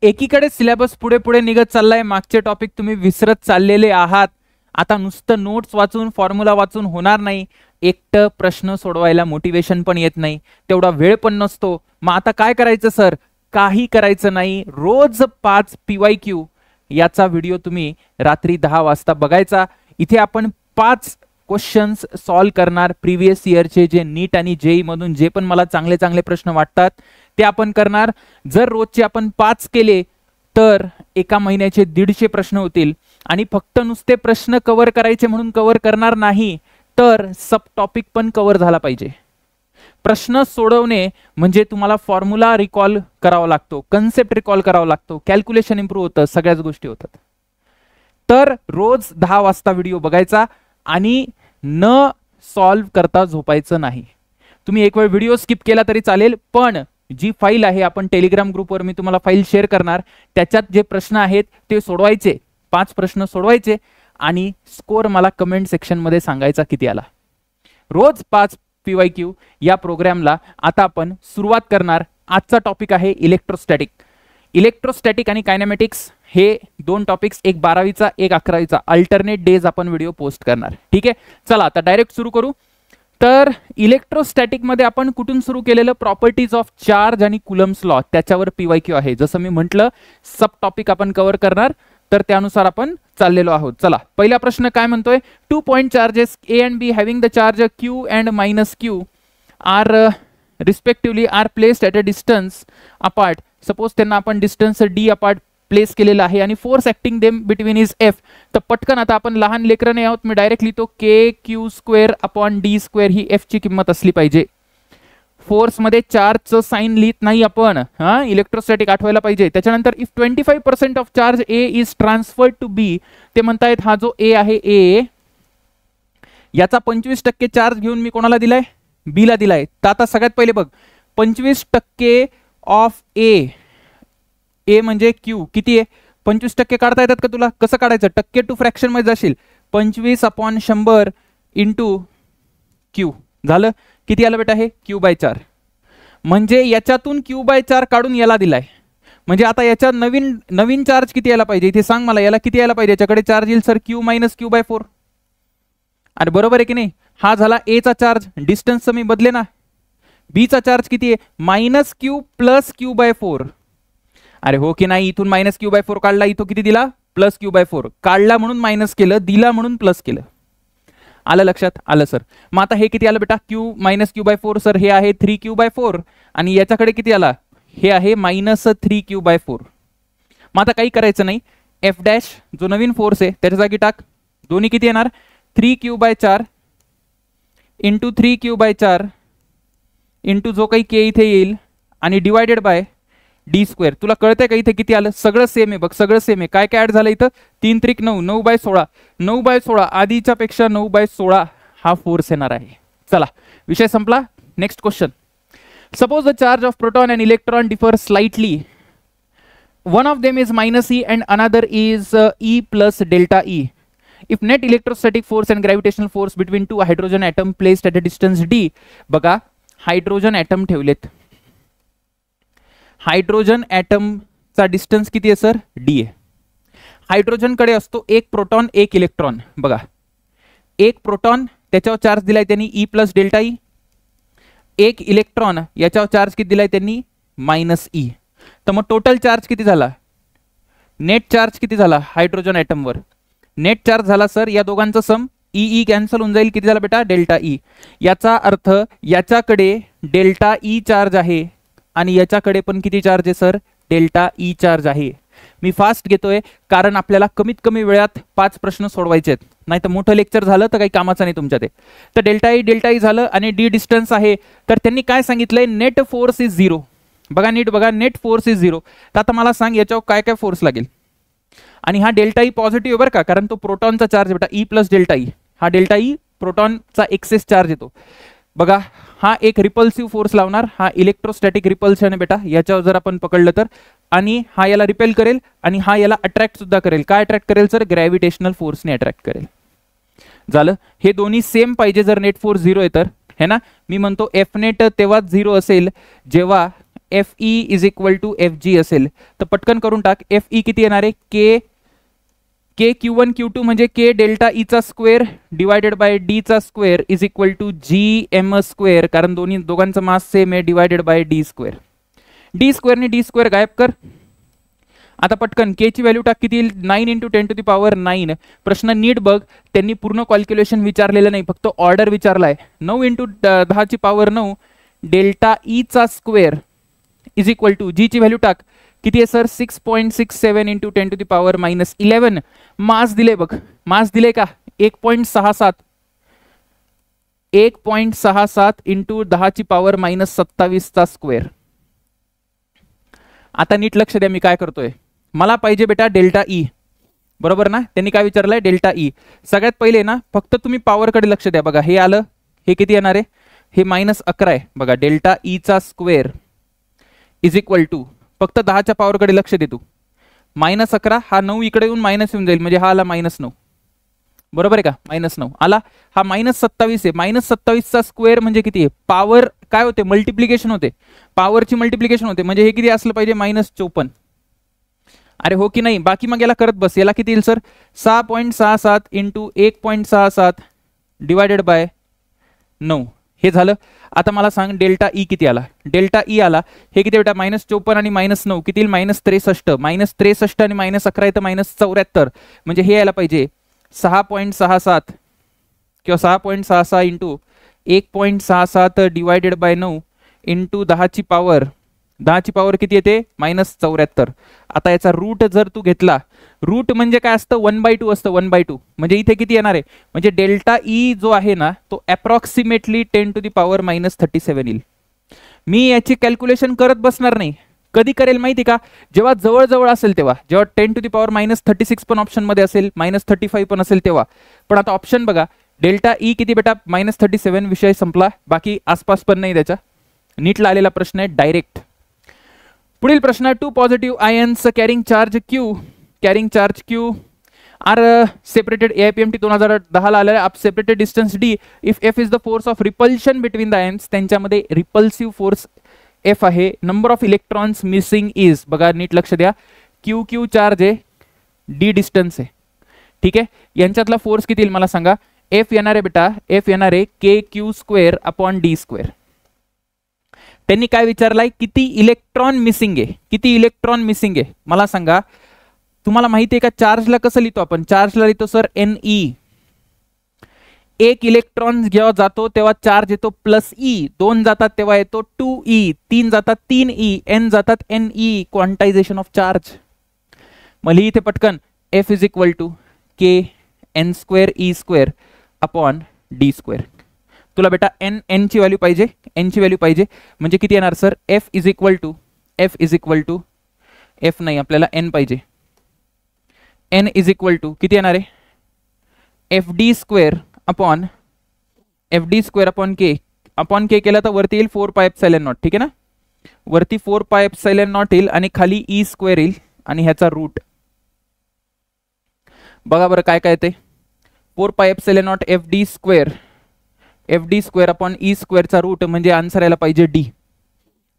एकीकडे सिलेबस पुढे पुढे निघत चाललाय, मागचे टॉपिक तुम्ही विसरत चाललेले आहात. आता नुसतं नोट्स वाचून फॉर्म्युला वाचून होणार नाही. एकटं प्रश्न सोडवायला मोटिवेशन पण येत नाही, तेवढा वेळ पण नसतो. मग आता काय करायचं सर? काही करायचं नाही. रोज 5 PYQ याचा व्हिडिओ तुम्ही रात्री 10 वाजता बघायचा. इथे आपण 5 क्वेश्चन्स सॉल्व करणार. प्रीवियस इयरचे जे नीट आणि जेई मधून जे पण मला चांगले चांगले प्रश्न वाटतात ते आपण करणार. जर रोजचे आपण 5 केले तर एका महिन्याचे 150 प्रश्न होतील. आणि फक्त नुसते प्रश्न कव्हर करायचे म्हणून कव्हर करणार नाही, तर सब टॉपिक पण कव्हर झाला पाहिजे. प्रश्न सोडवणे म्हणजे तुम्हाला फॉर्म्युला रिकॉल करावा लागतो, कन्सेप्ट रिकॉल करावा लागतो, कॅल्क्युलेशन इम्प्रूव्ह होतं, सगळ्याच गोष्टी होतात. तर रोज 10 वाजता व्हिडिओ बघायचा आणि न सॉल्व करता झोपायचं नाही. तुम्ही एक वेळ व्हिडिओ स्किप केला तरी चालेल, पण जी फाईल आहे, आपण टेलिग्राम ग्रुपवर मी तुम्हाला फाईल शेअर करणार, त्याच्यात जे प्रश्न आहेत ते सोडवायचे. 5 प्रश्न सोडवायचे आणि स्कोर मला कमेंट सेक्शन मध्ये सांगायचा किती आला. रोज 5 PYQ या प्रोग्रामला आता आपण सुरुवात करणार. आजचा टॉपिक आहे इलेक्ट्रोस्टॅटिक. इलेक्ट्रोस्टॅटिक आणि कायनेमॅटिक्स हे 2 टॉपिक्स, एक 12वीचा एक 11वीचा, अल्टरनेट डेज आपण व्हिडिओ पोस्ट करणार. ठीक आहे, चला आता डायरेक्ट सुरू करू. तर इलेक्ट्रोस्टॅटिक मध्ये आपण कुठून सुरू केलेलं? प्रॉपर्टीज ऑफ चार्ज आणि कुलम्स लॉ, त्याच्यावर PYQ आहे. जसं मी म्हटलं सब टॉपिक आपण कव्हर करणार, तर त्यानुसार आपण चाललेलो आहोत. चला, पहिला प्रश्न काय म्हणतोय? 2 point charges A and B having the charge Q and minus Q are respectively are placed at a distance apart. Suppose त्यांना आपण डिस्टन्स D अपार्ट प्लेस केलेला आहे आणि force acting them between is F. तर पटकन आता आपण लहान लेकरं नाही आहोत, मी डायरेक्ट लिहितो KQ² ही F ची किंमत असली पाहिजे. फोर्स मध्ये चार्जचं साइन लिहित नाही आपण, इलेक्ट्रोस्टॅटिक आठवायला पाहिजे. त्याच्यानंतर if 25% of charge A is transferred to B, ते म्हणतायत हा जो A आहे A, याचा 25% चार्ज घेऊन मी कोणाला दिलाय? B ला दिलाय. तर आता सगळ्यात पहिले बघ, 25% ऑफ A म्हणजे Q किती आहे? 25% काढता येतात का तुला? कसं काढायचं? टक्के टू फ्रॅक्शन मध्ये जाशील. 25/100 इंटू Q झालं. किती आलं बेटा? हे Q/4. म्हणजे याच्यातून Q/4 काढून याला दिलाय. म्हणजे आता याच्या नवीन चार्ज किती यायला पाहिजे? इथे सांग मला, याला किती यायला पाहिजे? याच्याकडे चार्ज येईल सर Q - Q/4. अरे बरोबर आहे की नाही? हा झाला A चा चार्ज, डिस्टन्स मी बदले ना. B चा चार्ज किती आहे? -Q + Q/4. अरे हो की नाही? इथून -Q/4 काढला, इथं किती दिला? +Q/4. काढला म्हणून मायनस केलं, दिला म्हणून प्लस केलं. आलं लक्षात? आलं सर. मग आता हे किती आलं बेटा? Q - Q/4 सर हे आहे 3Q/4 आणि याच्याकडे किती आला? हे आहे -3Q/4. मग आता काही करायचं नाही, F' जो नवीन फोर्स आहे त्याच्या जागी टाक. दोन्ही किती येणार? 3Q/4 इंटू 3Q/4 इंटू जो काही K इथे येईल आणि डिवायडेड बाय D². तुला कळतंय का इथे किती आलं? सगळं सेम आहे बघ, सगळं सेम आहे. काय काय ऍड झालं इथं? 3 त्रिक 9, 9/16, 9/16 आधीच्या पेक्षा 9/16 हा फोर्स येणार आहे. चला, विषय संपला. Next question. Suppose the charge of proton and electron differ slightly. One of them is -E and another is E + ΔE. If net electrostatic force and gravitational force between 2 hydrogen atom placed at a distance D. बघा, hydrogen atom ठेवलेत. हायड्रोजन ॲटमचा distance किती आहे sir? D आहे. Hydrogen कडे असतो एक प्रोटॉन एक इलेक्ट्रॉन. बघा, एक प्रोटॉन त्याच्यावर चार्ज दिलाय त्यांनी E + ΔE. एक इलेक्ट्रॉन याच्यावर चार्ज किती दिलाय त्यांनी? -E. तर मग टोटल चार्ज किती झाला? नेट चार्ज किती झाला हायड्रोजन ॲटमवर? नेट चार्ज झाला सर या दोघांचं सम, E कॅन्सल होऊन जाईल. किती झाला बेटा? ΔE. याचा अर्थ याच्याकडे ΔE चार्ज आहे आणि याच्याकडे पण किती चार्ज आहे सर? ΔE चार्ज आहे. मी फास्ट घेतोय कारण आपल्याला कमीत कमी वेळात 5 प्रश्न सोडवायचे आहेत, नाही तर मोठं लेक्चर झालं तर काही कामाचं नाही तुमच्या ते. तर ΔE झालं आणि D डिस्टन्स आहे. तर त्यांनी काय सांगितलंय? Net force is 0. बघा नीट बघा, नेट फोर्स इज 0. तर आता मला सांग याच्यावर काय काय फोर्स लागेल? आणि हा ΔE पॉझिटिव्ह बरं का, कारण तो प्रोटॉनचा चार्ज बेटा E + ΔE. हा ΔE प्रोटॉनचा एक्सेस चार्ज येतो. बघा, हा एक रिपल्सिव्ह फोर्स लावणार, हा इलेक्ट्रोस्टॅटिक रिपल्शन आहे बेटा. याच्यावर जर आपण पकडलं तर, आणि हा याला रिपेल करेल आणि हा याला अट्रॅक्ट सुद्धा करेल. काय अट्रॅक्ट करेल सर? ग्रॅव्हिटेशनल फोर्सने अट्रॅक्ट करेल. झालं. हे दोन्ही सेम पाहिजे जर नेट फोर्स 0 आहे तर, है ना. मी म्हणतो F नेट तेव्हाच 0 असेल जेव्हा F E is equal to F G असेल तर पटकन करून टाक. एफ ई किती येणार आहे के Q1 Q2 म्हणजे के डेल्टा ई चा स्क्वेअर डिवायडेड बाय डी चा square is equal to G M square, कारण दोघांचं मास सेम आहे, divided by D square. D square ने डी स्क्वेअर गायब कर. आता पटकन के ची व्हॅल्यू टाक, किती येईल 9 × 10⁻9. प्रश्न नीट बघ, त्यांनी पूर्ण कॅल्क्युलेशन विचारलेलं नाही, फक्त ऑर्डर विचारलाय. 9 × 10⁻9 डेल्टा ई चा स्क्वेअर इज इक्वल टू जी ची व्हॅल्यू टाक, किती आहे सर 6.67 × 10⁻11. मास दिले बघ, मास दिले का 1.67 × 10⁻27 चा स्क्वेअर. आता नीट लक्ष द्या मी काय करतोय. मला पाहिजे बेटा डेल्टा ई, बरोबर ना. त्यांनी काय विचारलंय डेल्टा ई. सगळ्यात पहिले ना फक्त तुम्ही पॉवरकडे लक्ष द्या. बघा हे आलं, हे किती येणार आहे, हे -11 आहे. बघा डेल्टा ई चा स्क्वेअर इज इक्वल टू, फक्त 10च्या पॉवरकडे लक्ष दे तू, -11. हा 9 इकडे येऊन मायनस येऊन जाईल, म्हणजे हा आला -9, बरोबर आहे का. -9 आला, हा -27 आहे. -27 चा स्क्वेअर म्हणजे किती आहे, पॉवर काय होते, मल्टिप्लिकेशन होते, पॉवरची मल्टिप्लिकेशन होते, म्हणजे हे किती असलं पाहिजे -54. अरे हो की नाही. बाकी मग याला करत बस. याला किती येईल सर 6.67 × 1.67 डिवायडेड बाय 9. हे झालं. आता मला सांग डेल्टा ई किती आला. डेल्टा ई आला, हे किती बेटा -54 आणि -9 किती येईल -63. -63 आणि -11 येतं -74, म्हणजे हे यायला पाहिजे 6.67 किंवा 6.66 × 1.67 डिवायडेड बाय 9 × 10ची पॉवर किती येते -74. आता याचा रूट जर तू घेतला, रूट म्हणजे काय असतं 1/2 असतं, 1/2. म्हणजे इथे किती येणार आहे, म्हणजे डेल्टा ई जो आहे ना तो अप्रॉक्सिमेटली 10⁻37 येईल. मी याची कॅल्क्युलेशन करत बसणार नाही. कधी करेल माहिती का, जेव्हा जवळ असेल तेव्हा, जेव्हा 10⁻36 पण ऑप्शन मध्ये असेल, -35 पण असेल तेव्हा. पण आता ऑप्शन बघा, डेल्टा ई किती बेटा -37, विषय संपला. बाकी आसपास पण नाही त्याच्या. नीटला आलेला प्रश्न आहे डायरेक्ट. पुढील प्रश्न, 2 positive ions carrying charge Q are separated. AIPMT 2010 ला आलेला. आप separated distance d if f is the force of repulsion between the ions. त्यांच्यामध्ये रिपल्सिव्ह फोर्स f आहे. Number of electrons missing is, बघा नीट लक्ष द्या, क्यू चार्ज आहे, d डिस्टन्स आहे, ठीक आहे. यांच्यातला फोर्स किती येईल मला सांगा. f येणार आहे बेटा, f येणार आहे KQ² d². त्यांनी काय विचारलाय, किती इलेक्ट्रॉन मिसिंग आहे, मला सांगा. तुम्हाला माहिती आहे का चार्जला कसं लिहितो आपण, चार्जला लिहितो सर Ne. एक इलेक्ट्रॉन जेव्हा जातो तेव्हा चार्ज येतो +E, 2 जातात तेव्हा येतो 2E, 3 जातात 3E, n जातात Ne. Quantization of charge. मग लिहि इथे पटकन F is equal to KN²E² upon d². तुला बेटा n ची व्हॅल्यू पाहिजे, म्हणजे किती येणार sir F is equal to F नाही, आपल्याला n पाहिजे. n इज इक्वल टू किती येणार आहे, FD² अपॉन K केला तर वरती येईल 4πε0, ठीक आहे ना. वरती 4πε0 येईल आणि खाली E² येईल आणि ह्याचा रूट. बघा बरं काय काय ते 4πε0 FD² अपॉन E² चा रूट, म्हणजे आन्सर यायला पाहिजे D,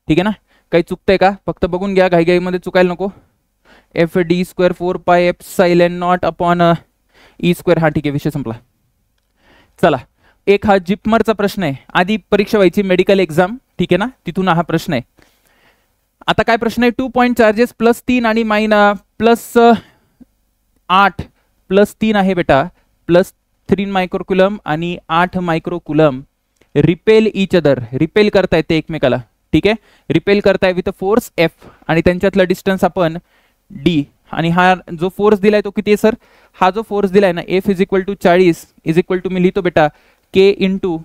ठीक आहे ना. काही चुकतंय का, फक्त बघून घ्या, घाई मध्ये चुकायला नको. FD² 4πε0 upon E². हा ठीक आहे, विषय संपला. चला, एक हा जिपमरचा प्रश्न आहे. आधी परीक्षा व्हायची मेडिकल एक्झाम, ठीक आहे ना, तिथून हा प्रश्न आहे. आता काय प्रश्न आहे, 2 पॉइंट चार्जेस +3 आणि +8 +3 आहे बेटा, +3 मायक्रोकुलम आणि 8 मायक्रोकुलम रिपेल इच अदर, रिपेल करता येते एकमेकाला, ठीक आहे. रिपेल करताय विथ फोर्स F आणि त्यांच्यातला डिस्टन्स आपण D. आणि हा जो फोर्स दिलाय तो किती आहे सर, हा जो फोर्स दिलाय ना F is equal to 40 is equal to, मी लिहितो बेटा K ×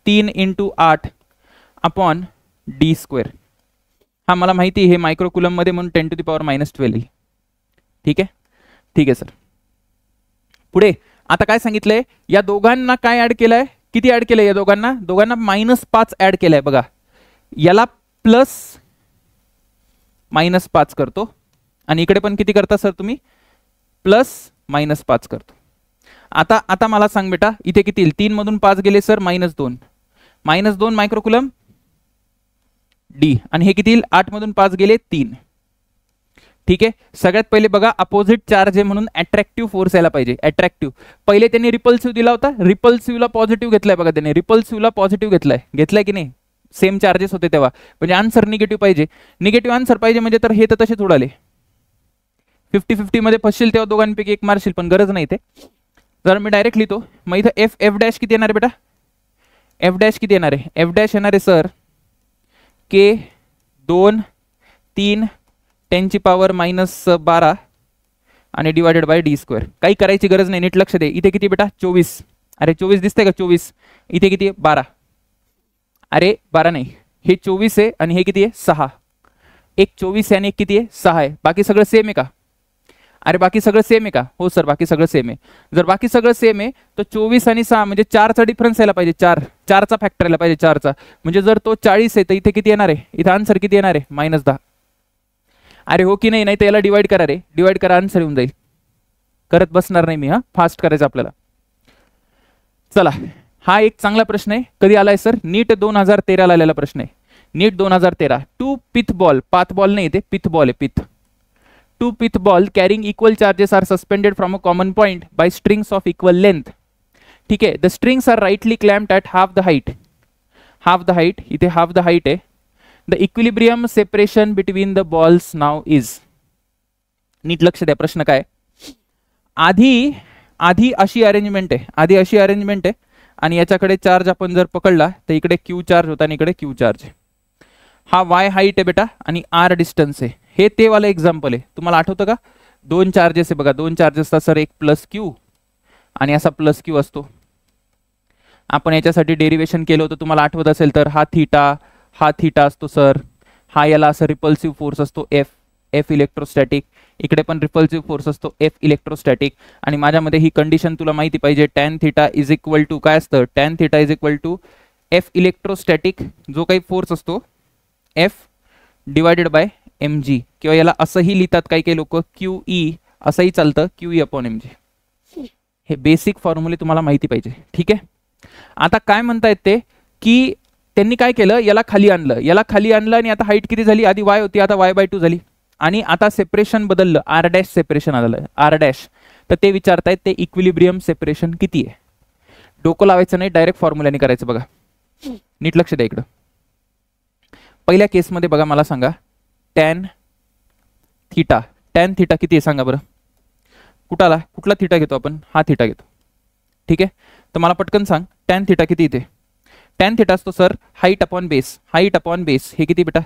3 × 8 अपॉन d². हा मला माहिती आहे मायक्रोकुलम मध्ये म्हणून 10⁻−12, ठीक आहे सर. पुढे आता काय सांगितलंय, या दोघांना काय ऍड केलंय, किती ऍड केलंय, या दोघांना -5 ऍड केलंय. बघा याला +−5 करतो आणि इकडे पण किती करता सर तुम्ही, +−5 करतो. आता मला सांग बेटा, इथे किती 3 मधून 5 गेले सर -2 मायक्रोकुलम डी, आणि हे किती येईल 8 मधून 5 गेले 3. ठीक आहे, सगळ्यात पहिले बघा अपोजिट चार्ज आहे म्हणून अट्रॅक्टिव्ह फोर्स यायला पाहिजे. अट्रॅक्टिव्ह पहिले त्यांनी रिपल्सिव्ह दिला होता, रिपल्सिव्हला पॉझिटिव्ह घेतलाय बघा, त्याने रिपल्सिव्हला पॉझिटिव्ह घेतलाय की नाही, सेम चार्जेस होते तेव्हा, म्हणजे आन्सर निगेटिव्ह पाहिजे. निगेटिव्ह आन्सर पाहिजे म्हणजे तर हे तर तसेच उडाले. 50-50 मध्ये फसशील तेव्हा दोघांपैकी एक मारशील, पण गरज नाही ते. जर मी डायरेक्ट लिहितो, मग इथं एफ एफ डॅश किती येणार आहे बेटा, एफ डॅश किती येणार आहे, एफ डॅश येणार आहे सर के 2 3 10 ची पावर -12 आणि डिवायडेड बाय डी स्क्वेअर. काही करायची गरज नाही, नीट लक्ष दे. इथे किती बेटा 24, अरे 24 दिसतंय का 24, इथे किती आहे 12, अरे 12 नाही, हे 24 आहे आणि हे किती आहे 6, एक 24 आहे आणि एक किती आहे 6 आहे. बाकी सगळं सेम आहे का, अरे बाकी सगळं सेम आहे का, हो सर बाकी सगळं सेम आहे. जर बाकी सगळं सेम आहे तर 24 आणि 6 म्हणजे 4चा डिफरन्स यायला पाहिजे, 4चा फॅक्टर यायला पाहिजे 4चा, म्हणजे जर तो 40 आहे तर इथे किती येणार आहे, इथे आन्सर किती येणार आहे -10. अरे हो की नाही, नाही तर याला डिवाइड करा रे, डिवाइड करा, आन्सर येऊन जाईल. करत बसणार नाही मी, हा फास्ट करायचं आपल्याला. चला, हा एक चांगला प्रश्न आहे. कधी आलाय सर, नीट 2013 ला आलेला प्रश्न आहे, NEET 2013. 2 pith ball, path ball नाही, ते पिथ बॉल आहे, pith. 2 pith ball carrying equal charges are suspended from a common point by strings of equal length. ठीक आहे, the strings are rightly clamped at half the height, इथे half the height आहे. The equilibrium separation between the balls now is. नीट लक्ष द्या, प्रश्न काय. आधी अशी अरेंजमेंट आहे, आणि याच्याकडे चार्ज आपण जर पकडला तर इकडे क्यू चार्ज होता आणि इकडे क्यू चार्ज आहे. हा वाय हाईट आहे बेटा आणि आर डिस्टन्स आहे. हे ते वाला एक्झाम्पल आहे, तुम्हाला आठवतं का, 2 चार्जेस आहे बघा, 2 चार्जेस असतात सर, एक प्लस क्यू आणि असा प्लस क्यू असतो. आपण याच्यासाठी डेरिवेशन केलं होतं, तुम्हाला आठवत असेल तर हा थीटा असतो सर, हा याला असं रिपल्सिव्ह फोर्स असतो एफ इलेक्ट्रोस्टॅटिक, इकडे पण रिपल्सिव्ह फोर्स असतो एफ इलेक्ट्रोस्टॅटिक. आणि माझ्यामध्ये ही कंडिशन तुला माहिती पाहिजे, tan theta is equal to काय असतं, tan theta is equal to F electrostatic जो काही फोर्स असतो F divided by M G, किंवा याला असंही लिहितात काही लोक क्यू ई, असंही चालतं Q E upon M G. हे बेसिक फॉर्म्युले तुम्हाला माहिती पाहिजे. ठीक आहे, आता काय म्हणतायत ते की त्यांनी काय केलं, याला खाली आणलं आणि आता हाईट किती झाली, आधी वाय होती आता y/2 झाली, आणि आता सेपरेशन बदललं, आर डॅश सेपरेशन आलं, आर डॅश. तर ते विचारतायत ते इक्विलिब्रियम सेपरेशन किती आहे. डोकं लावायचं नाही, डायरेक्ट फॉर्म्युल्याने करायचं. बघा नीट लक्ष द्या इकडं. पहिल्या केसमध्ये बघा, मला सांगा टॅन थीटा किती आहे सांगा बरं, कुठला थीटा घेतो आपण, हा थीटा घेतो. ठीक आहे, तर मला पटकन सांग टॅन थीटा किती इथे. टॅन थीटा असतो सर हाईट अपॉन बेस, हे किती बेटा,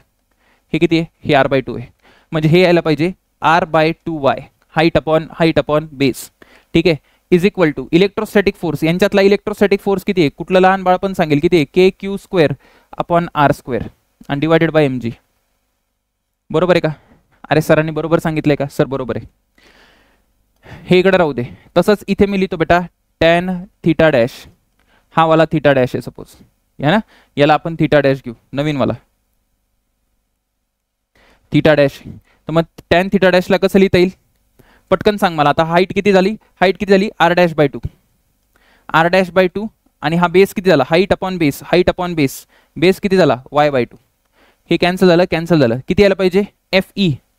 हे किती आहे, हे r/2 आहे, म्हणजे हे यायला पाहिजे r/2y, हाईट अपॉन बेस. ठीक आहे, is equal to electrostatic force, यांच्यातला इलेक्ट्रोस्टॅटिक फोर्स किती आहे, कुठलं लहान बाळ पण सांगेल किती आहे, KQ² अपॉन r² आणि डिवायडेड बाय mg. बरोबर आहे का, अरे सरांनी बरोबर सांगितलंय का, सर बरोबर आहे. हे इकडे राहू दे, तसंच इथे मी लिहितो बेटा टॅन थीटा डॅश, हा वाला थीटा डॅश आहे सपोज, या ना, याला आपण थीटा डॅश घेऊ, नवीन वाला थीटा डॅश. तर मग टॅन थीटा डॅशला कसं लिहिता येईल, पटकन सांग मला. आता हाईट किती झाली, r/2, आणि हा बेस किती झाला, हाईट अपॉन बेस किती झाला y/2. हे कॅन्सल झालं, किती यायला पाहिजे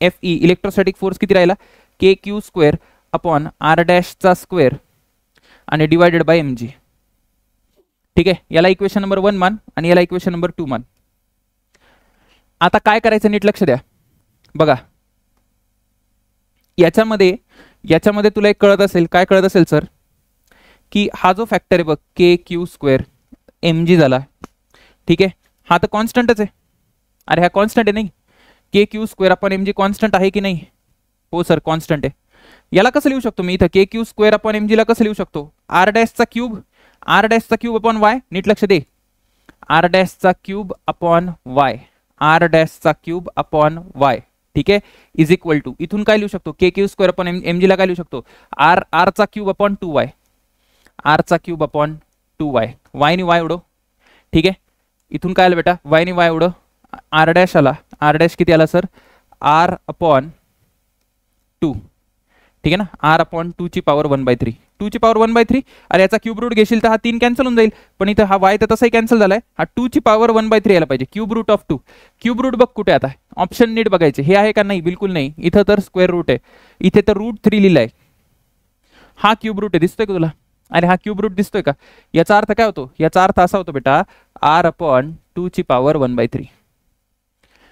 FE इलेक्ट्रोस्टॅटिक फोर्स किती राहिला KQ² अपॉन r' आणि डिवायडेड बाय mg. ठीक आहे, याला इक्वेशन नंबर 1 मान आणि याला इक्वेशन नंबर 2 मान. आता काय करायचं नीट लक्ष द्या बघा, याच्यामध्ये तुला एक कळत असेल, काय कळत असेल सर, की हा जो फॅक्टर आहे बघ KQ² mg झाला. ठीक आहे, हा तर कॉन्स्टंटच आहे, अरे हा कॉन्स्टंट आहे नाही, KQ² अपॉन mg कॉन्स्टंट आहे की नाही, हो सर कॉन्स्टंट आहे. याला कसं लिहू शकतो मी इथं, KQ² अपॉन mg ला कसं लिहू शकतो, r' चा क्यूब अपॉन y, नीट लक्ष दे, r' चा क्यूब अपॉन y, ठीक आहे, इज इक्वल टू, इथून काय लिहू शकतो KQ² अपॉन mg ला काय लिहू शकतो, r चा क्यूब अपॉन 2y, y नि y उडो. ठीक आहे, इथून काय आलं बेटा, y नि y उडो, r' आला, r' किती आला सर, r अपॉन 2. ठीक आहे ना, आर अपॉन 2^1/3, 2^1/3. अरे याचा क्यूब रूट घेशील तर हा 3 कॅन्सल होऊन जाईल, पण इथं हा वाय तर तसाही कॅन्सल झालाय, हा 2^1/3 यायला पाहिजे. Cube root of 2, cube root बघ कुठे आता, ऑप्शन नीट बघायचे, हे आहे का नाही, बिलकुल नाही. इथं तर स्क्वेअर रूट आहे, इथे तर √3 लिहिलाय. हा क्यूब रूट आहे, दिसतोय का तुला? अरे हा क्यूब रूट दिसतोय का? याचा अर्थ काय होतो? याचा अर्थ असा होतो बेटा, R upon 2^1/3.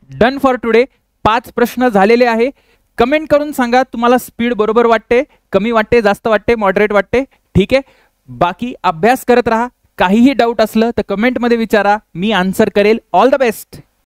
Done for today. 5 प्रश्न झालेले आहे. कमेंट करून सांगा तुम्हाला स्पीड बरोबर वाटते, कमी वाटते, जास्त वाटते, मॉडरेट वाटते. ठीक आहे, बाकी अभ्यास करत राहा. काहीही डाऊट असलं तर कमेंटमध्ये विचारा, मी आन्सर करेल. All the best.